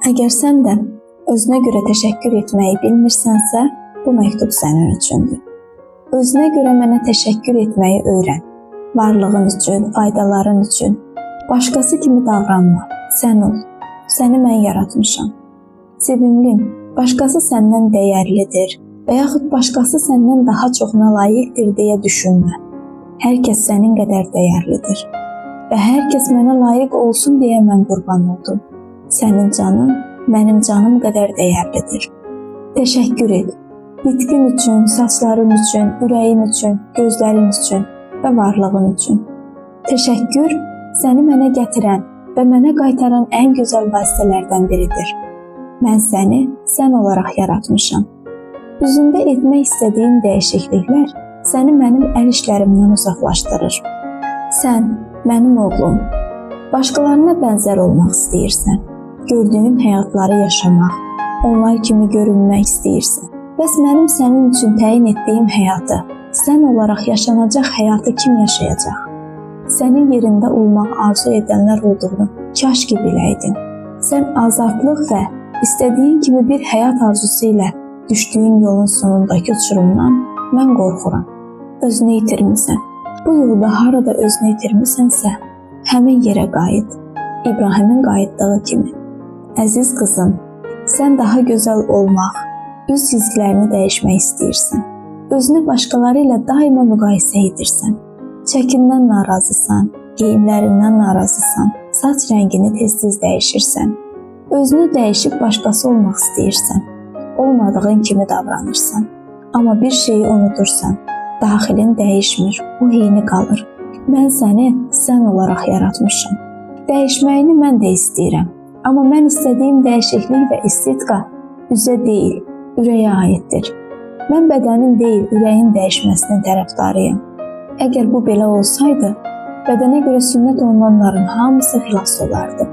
Əgər sən də özünə görə təşəkkür etməyi bilmirsənsə, bu məktub sənin üçündür. Özünə görə mənə təşəkkür etməyi öyrən. Varlığın üçün, faydaların üçün. Başqası kimi davranma. Sən ol. Səni mən yaratmışam. Sevimlim, başqası səndən dəyərlidir və yaxud başqası səndən daha çoxuna layiqdir deyə düşünmə. Hər kəs sənin qədər dəyərlidir. Və hər kəs mənə layiq olsun deyə mən qurban oldum. Sənin canın mənim canım qədər dəyərlidir. Təşəkkür et. Nitqin üçün, saçların üçün, ürəyin üçün, gözlərin üçün və varlığın üçün. Təşəkkür səni mənə gətirən və mənə qaytaran ən gözəl vasitələrdən biridir. Mən səni sən olaraq yaratmışam. Üzündə etmək istədiyin dəyişikliklər səni mənim əl işlərimdən uzaqlaşdırır. Sən, mənim oğlum, başqalarına bənzər olmaq istəyirsən. Gördüyün həyatları yaşamaq, onlar kimi görünmək istəyirsən. Bəs mənim sənin üçün təyin etdiyim həyatı, sən olaraq yaşanacaq həyatı kim yaşayacaq? Sənin yerində olmaq arzu edənlər olduğunu kaş ki biləydin. Sən azadlıq və istədiyin kimi bir həyat arzusu ilə düşdüyün yolun sonundakı uçurumdan mən qorxuram. Özünü itirmisən. Bu yolda harada özünü itirmisənsə, həmin yerə qayıt. İbrahimin qayıtdığı kimi. Əziz qızım, sən daha gözəl olmaq, üz cizgilərini dəyişmək istəyirsən. Özünü başqaları ilə daima müqayisə edirsən. Çəkindən narazısan, geyimlərindən narazısan, saç rəngini tez-tez dəyişirsən. Özünü dəyişib başqası olmaq istəyirsən. Olmadığın kimi davranırsan. Amma bir şeyi unutursan, daxilin dəyişmir, o eyni qalır. Mən səni sən olaraq yaratmışam. Dəyişməyini mən də istəyirəm. Amma mən istədiyim dəyişiklik və estetika üzə deyil, ürəyə aiddir. Mən bədənin deyil, ürəyin dəyişməsinin tərəfdarıyam. Əgər bu belə olsaydı, bədənə görə sünnət olunanların hamısı xilas olardı.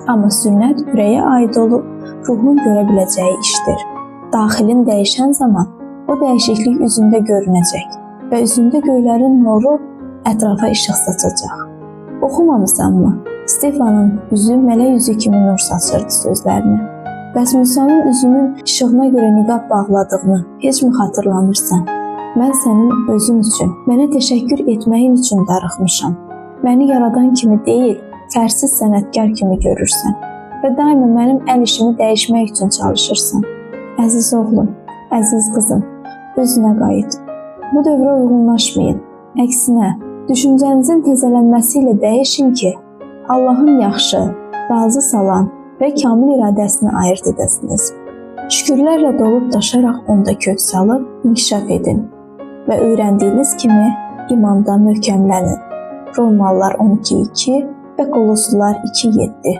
Amma sünnət ürəyə aid olub, ruhun görə biləcəyi işdir. Daxilin dəyişən zaman o dəyişiklik üzündə görünəcək və üzündə göylərin nuru ətrafa işıq saçacaq. Oxumamısanmı? Stefanın üzü mələk üzü kimi nur saçırdı sözlərini. Bəs Musanın üzünün işığına görə niqab bağladığını heç mi xatırlamırsan? Mən sənin özün üçün, mənə təşəkkür etməyin üçün darıxmışam. Məni yaradan kimi deyil, fərsiz sənətkar kimi görürsən və daima mənim əl işimi dəyişmək üçün çalışırsan. Əziz oğlum, əziz qızım, özünə qayıt. Bu dövrə uyğunlaşmayın. Əksinə, düşüncənizin təzələnməsi ilə dəyişin ki, Allahın yaxşı, razı salan və kamil iradəsini ayırt edəsiniz. Şükürlərlə dolub daşaraq onda kök salıb inkişaf edin və öyrəndiyiniz kimi imanda möhkəmlənin. Romalılar 12:2 və Qoloslular 2:7.